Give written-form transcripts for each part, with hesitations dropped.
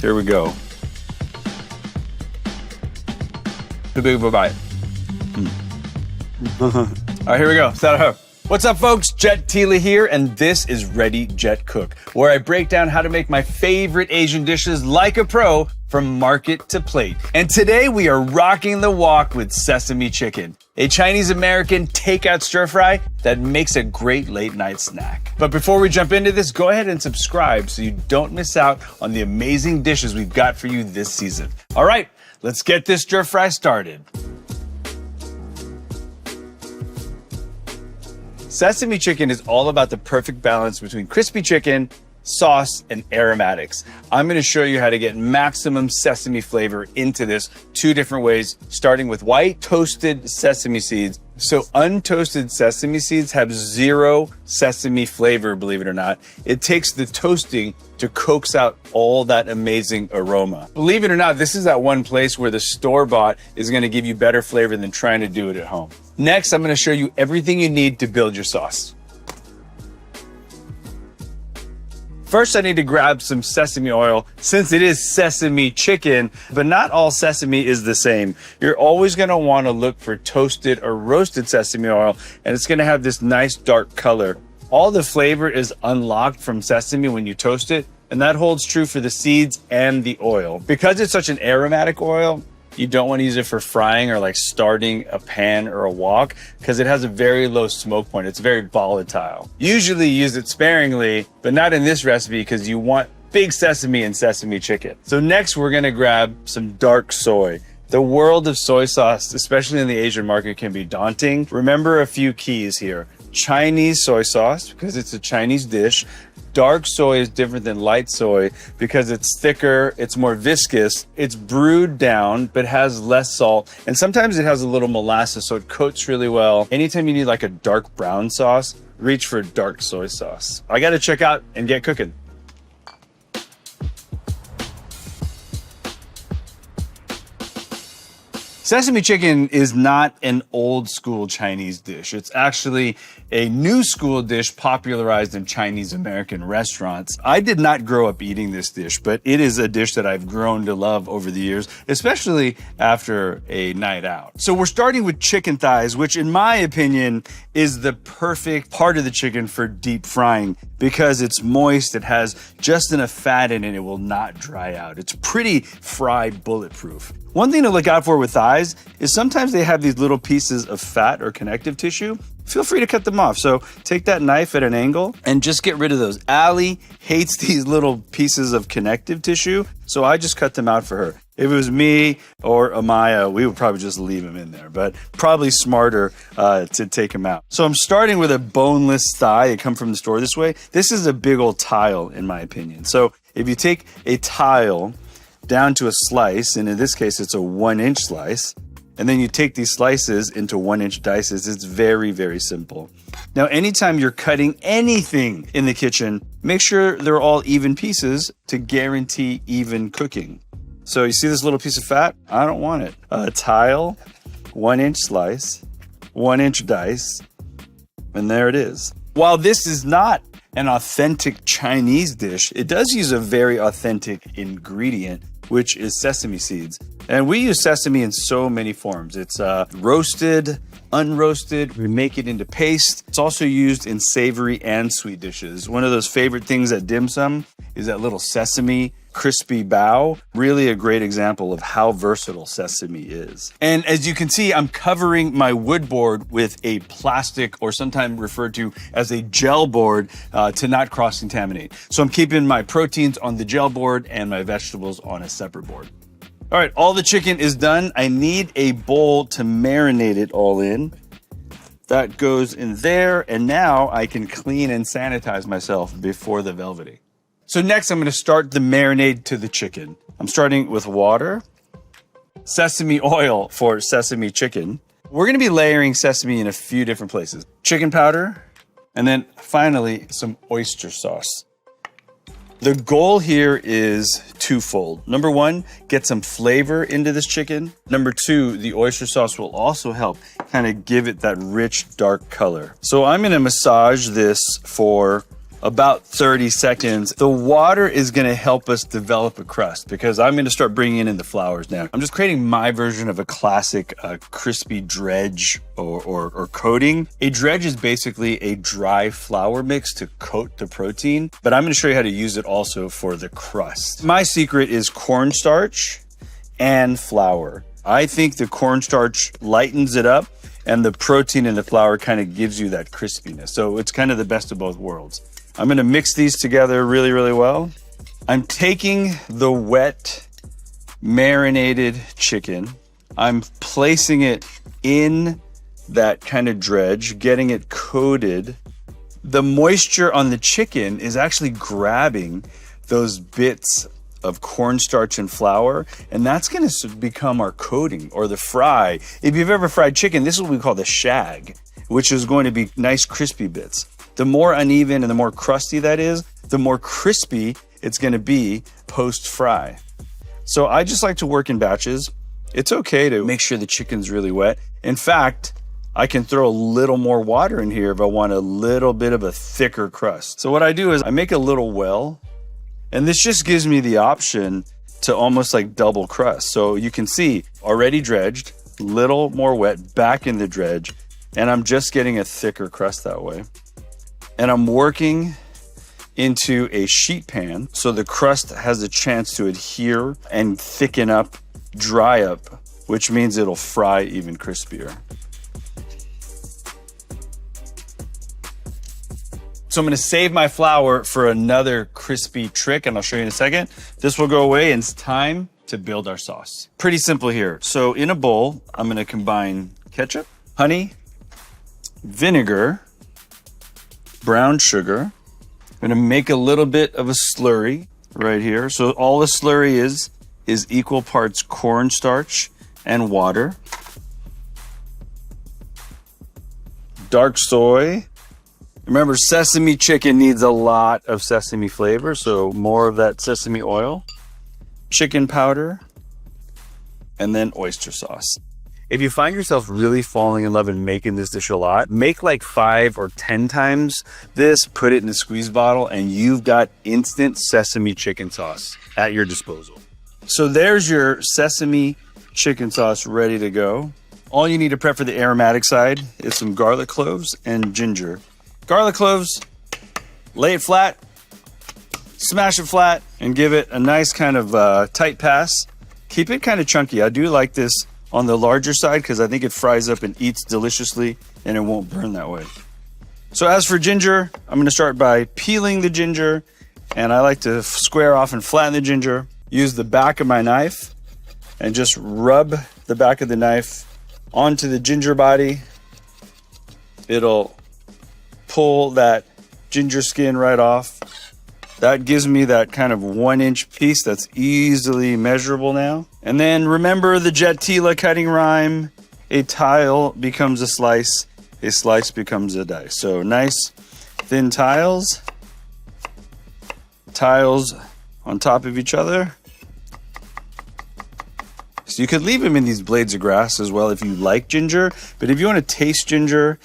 Here we go. Too big of a bite. All right, here we go. What's up, folks? Jet Tila here, and this is Ready Jet Cook, where I break down how to make my favorite Asian dishes like a pro from market to plate. And today we are rocking the walk with sesame chicken, a Chinese-American takeout stir-fry that makes a great late-night snack. But before we jump into this, go ahead and subscribe so you don't miss out on the amazing dishes we've got for you this season. All right, let's get this stir-fry started. Sesame chicken is all about the perfect balance between crispy chicken, sauce, and aromatics. I'm going to show you how to get maximum sesame flavor into this 2 different ways, starting with white toasted sesame seeds. So untoasted sesame seeds have 0 sesame flavor, believe it or not. It takes the toasting to coax out all that amazing aroma. Believe it or not, this is that one place where the store-bought is going to give you better flavor than trying to do it at home. Next, I'm going to show you everything you need to build your sauce. First, I need to grab some sesame oil since it is sesame chicken, but not all sesame is the same. You're always going to want to look for toasted or roasted sesame oil, and it's going to have this nice dark color. All the flavor is unlocked from sesame when you toast it, and that holds true for the seeds and the oil. Because it's such an aromatic oil, you don't want to use it for frying or like starting a pan or a wok because it has a very low smoke point. It's very volatile. Usually use it sparingly, but not in this recipe because you want big sesame and sesame chicken. So next we're going to grab some dark soy. The world of soy sauce, especially in the Asian market, can be daunting. Remember a few keys here. Chinese soy sauce, because it's a Chinese dish. Dark soy is different than light soy because it's thicker, it's more viscous, it's brewed down, but has less salt. And sometimes it has a little molasses, so it coats really well. Anytime you need like a dark brown sauce, reach for dark soy sauce. I gotta check out and get cooking. Sesame chicken is not an old school Chinese dish. It's actually a new school dish popularized in Chinese American restaurants. I did not grow up eating this dish, but it is a dish that I've grown to love over the years, especially after a night out. So we're starting with chicken thighs, which in my opinion is the perfect part of the chicken for deep frying because it's moist, it has just enough fat in it, it will not dry out. It's pretty fry bulletproof. One thing to look out for with thighs is sometimes they have these little pieces of fat or connective tissue. Feel free to cut them off. So take that knife at an angle and just get rid of those. Allie hates these little pieces of connective tissue, so I just cut them out for her. If it was me or Amaya, we would probably just leave them in there, but probably smarter to take them out. So I'm starting with a boneless thigh. It come from the store this way. This is a big old tile, in my opinion. So if you take a tile down to a slice, and in this case it's a 1-inch slice, and then you take these slices into 1-inch dices. It's very, very simple. Now, anytime you're cutting anything in the kitchen, make sure they're all even pieces to guarantee even cooking. So you see this little piece of fat? I don't want it. A tile, 1-inch slice, 1-inch dice, and there it is. While this is not an authentic Chinese dish, it does use a very authentic ingredient, which is sesame seeds. And we use sesame in so many forms. It's roasted, unroasted, we make it into paste. It's also used in savory and sweet dishes. One of those favorite things at dim sum is that little sesame crispy bao. Really a great example of how versatile sesame is. And as you can see, I'm covering my wood board with a plastic, or sometimes referred to as a gel board, to not cross-contaminate. So I'm keeping my proteins on the gel board and my vegetables on a separate board. All right, all the chicken is done. I need a bowl to marinate it all in. That goes in there, and now I can clean and sanitize myself before the velveting. So next, I'm gonna start the marinade to the chicken. I'm starting with water, sesame oil for sesame chicken. We're gonna be layering sesame in a few different places. Chicken powder, and then finally some oyster sauce. The goal here is twofold. Number one, get some flavor into this chicken. Number two, the oyster sauce will also help kind of give it that rich, dark color. So I'm gonna massage this for about 30 seconds. The water is gonna help us develop a crust because I'm gonna start bringing in the flours now. I'm just creating my version of a classic crispy dredge or coating. A dredge is basically a dry flour mix to coat the protein, but I'm gonna show you how to use it also for the crust. My secret is cornstarch and flour. I think the cornstarch lightens it up and the protein in the flour kind of gives you that crispiness. So it's kind of the best of both worlds. I'm gonna mix these together really, really well. I'm taking the wet, marinated chicken. I'm placing it in that kind of dredge, getting it coated. The moisture on the chicken is actually grabbing those bits of cornstarch and flour, and that's gonna become our coating or the fry. If you've ever fried chicken, this is what we call the shag, which is going to be nice crispy bits. The more uneven and the more crusty that is, the more crispy it's gonna be post-fry. So I just like to work in batches. It's okay to make sure the chicken's really wet. In fact, I can throw a little more water in here if I want a little bit of a thicker crust. So what I do is I make a little well, and this just gives me the option to almost like double crust. So you can see already dredged, little more wet, back in the dredge, and I'm just getting a thicker crust that way. And I'm working into a sheet pan so the crust has a chance to adhere and thicken up, dry up, which means it'll fry even crispier. So I'm gonna save my flour for another crispy trick, and I'll show you in a second. This will go away, and it's time to build our sauce. Pretty simple here. So in a bowl, I'm gonna combine ketchup, honey, vinegar, brown sugar. I'm gonna make a little bit of a slurry right here. So all the slurry is equal parts cornstarch and water. Dark soy. Remember, sesame chicken needs a lot of sesame flavor, so more of that sesame oil. Chicken powder, and then oyster sauce. If you find yourself really falling in love and making this dish a lot, make like 5 or 10 times this, put it in a squeeze bottle, and you've got instant sesame chicken sauce at your disposal. So there's your sesame chicken sauce ready to go. All you need to prep for the aromatic side is some garlic cloves and ginger. Garlic cloves, lay it flat, smash it flat, and give it a nice kind of tight pass. Keep it kind of chunky. I do like this on the larger side because I think it fries up and eats deliciously and it won't burn that way. So as for ginger, I'm gonna start by peeling the ginger, and I like to square off and flatten the ginger. Use the back of my knife and just rub the back of the knife onto the ginger body. It'll pull that ginger skin right off. That gives me that kind of 1-inch piece that's easily measurable now. And then remember the Jet Tila cutting rhyme. A tile becomes a slice becomes a dice. So nice thin tiles on top of each other. So you could leave them in these blades of grass as well if you like ginger, but if you want to taste ginger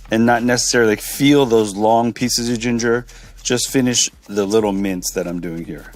and not necessarily feel those long pieces of ginger, just finish the little mince that I'm doing here.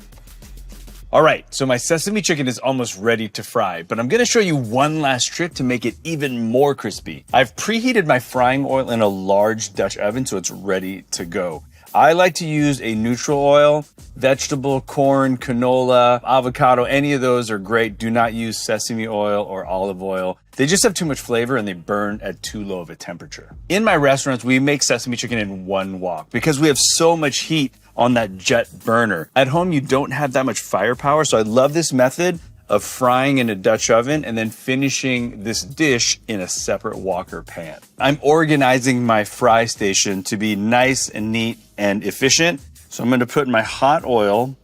All right, so my sesame chicken is almost ready to fry, but I'm gonna show you one last trick to make it even more crispy. I've preheated my frying oil in a large Dutch oven so it's ready to go. I like to use a neutral oil, vegetable, corn, canola, avocado, any of those are great. Do not use sesame oil or olive oil. They just have too much flavor and they burn at too low of a temperature. In my restaurants, we make sesame chicken in one wok because we have so much heat on that jet burner. At home, you don't have that much firepower, so I love this method of frying in a Dutch oven and then finishing this dish in a separate wok or pan. I'm organizing my fry station to be nice and neat and efficient. So I'm gonna put my hot oil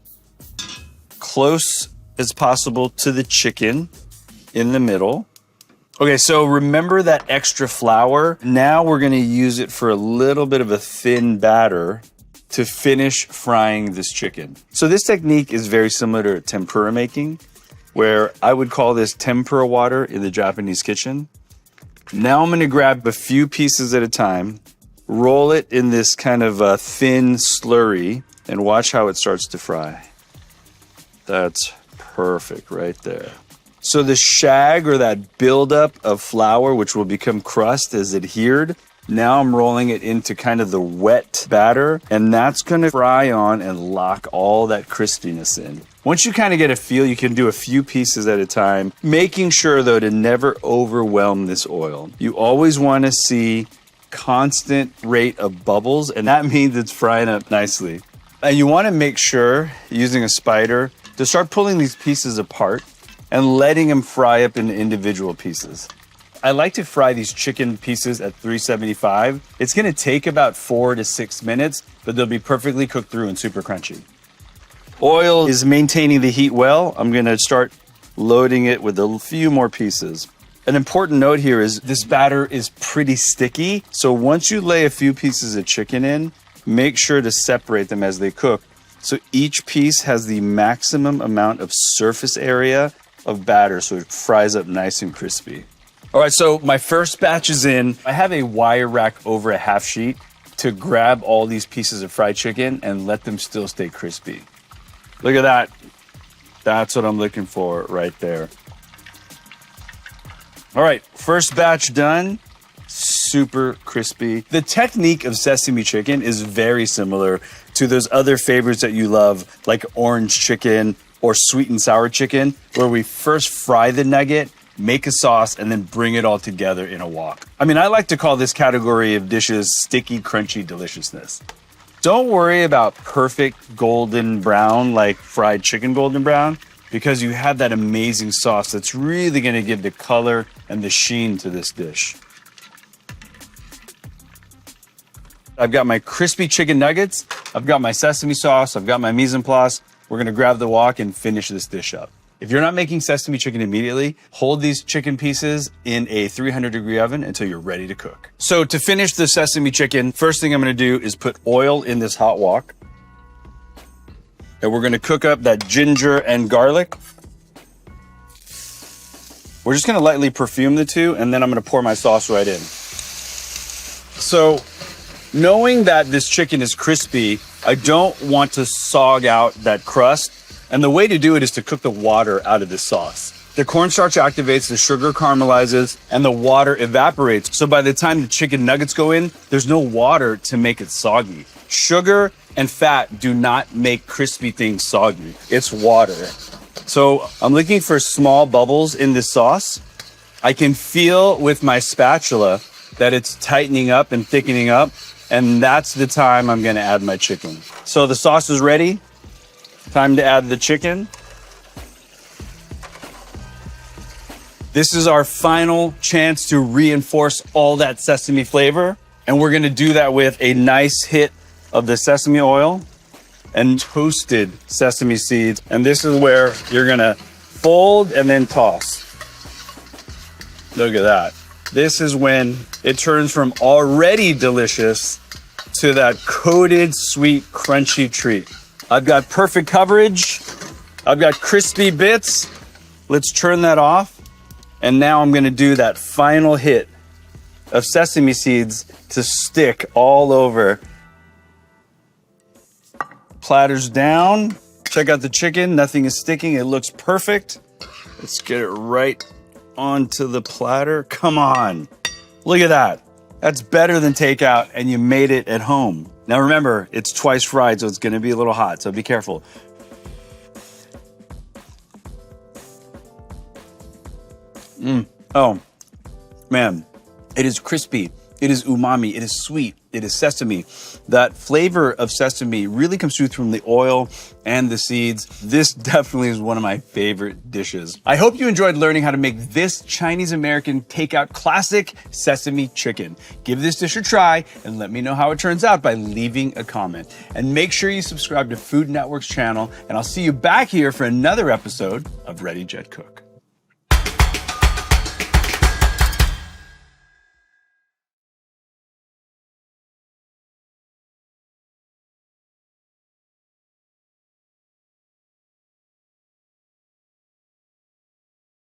close as possible to the chicken in the middle. Okay, so remember that extra flour? Now we're gonna use it for a little bit of a thin batter to finish frying this chicken. So this technique is very similar to tempura making, where I would call this tempura water in the Japanese kitchen. Now I'm gonna grab a few pieces at a time, roll it in this kind of thin slurry, and watch how it starts to fry. That's perfect right there. So the shag, or that buildup of flour, which will become crust, is adhered. Now I'm rolling it into kind of the wet batter, and that's gonna fry on and lock all that crispiness in. Once you kind of get a feel, you can do a few pieces at a time, making sure though to never overwhelm this oil. You always wanna see constant rate of bubbles, and that means it's frying up nicely. And you wanna make sure, using a spider, to start pulling these pieces apart and letting them fry up into individual pieces. I like to fry these chicken pieces at 375. It's gonna take about 4 to 6 minutes, but they'll be perfectly cooked through and super crunchy. Oil is maintaining the heat well. I'm gonna start loading it with a few more pieces. An important note here is this batter is pretty sticky, so once you lay a few pieces of chicken in, make sure to separate them as they cook, so each piece has the maximum amount of surface area of batter, so it fries up nice and crispy. All right, so my first batch is in. I have a wire rack over a half sheet to grab all these pieces of fried chicken and let them still stay crispy. Look at that. That's what I'm looking for right there. All right, first batch done. Super crispy. The technique of sesame chicken is very similar to those other favorites that you love, like orange chicken or sweet and sour chicken, where we first fry the nugget, make a sauce, and then bring it all together in a wok. I mean, I like to call this category of dishes sticky, crunchy deliciousness. Don't worry about perfect golden brown, like fried chicken golden brown, because you have that amazing sauce that's really gonna give the color and the sheen to this dish. I've got my crispy chicken nuggets, I've got my sesame sauce, I've got my mise en place. We're gonna grab the wok and finish this dish up. If you're not making sesame chicken immediately, hold these chicken pieces in a 300-degree oven until you're ready to cook. So to finish the sesame chicken, first thing I'm gonna do is put oil in this hot wok. And we're gonna cook up that ginger and garlic. We're just gonna lightly perfume the two, and then I'm gonna pour my sauce right in. So, knowing that this chicken is crispy, I don't want to sog out that crust. And the way to do it is to cook the water out of this sauce. The cornstarch activates, the sugar caramelizes, and the water evaporates. So by the time the chicken nuggets go in, there's no water to make it soggy. Sugar and fat do not make crispy things soggy. It's water. So I'm looking for small bubbles in this sauce. I can feel with my spatula that it's tightening up and thickening up. And that's the time I'm gonna add my chicken. So the sauce is ready. Time to add the chicken. This is our final chance to reinforce all that sesame flavor. And we're gonna do that with a nice hit of the sesame oil and toasted sesame seeds. And this is where you're gonna fold and then toss. Look at that. This is when it turns from already delicious to that coated, sweet, crunchy treat. I've got perfect coverage. I've got crispy bits. Let's turn that off. And now I'm gonna do that final hit of sesame seeds to stick all over. Platters down. Check out the chicken. Nothing is sticking. It looks perfect. Let's get it right onto the platter. Come on. Look at that. That's better than takeout, and you made it at home. Now remember, it's twice fried, so it's gonna be a little hot, so be careful. Oh, man. It is crispy. It is umami. It is sweet. It is sesame. That flavor of sesame really comes through from the oil and the seeds. This definitely is one of my favorite dishes. I hope you enjoyed learning how to make this Chinese-American takeout classic sesame chicken. Give this dish a try and let me know how it turns out by leaving a comment. And make sure you subscribe to Food Network's channel, and I'll see you back here for another episode of Ready Jet Cook.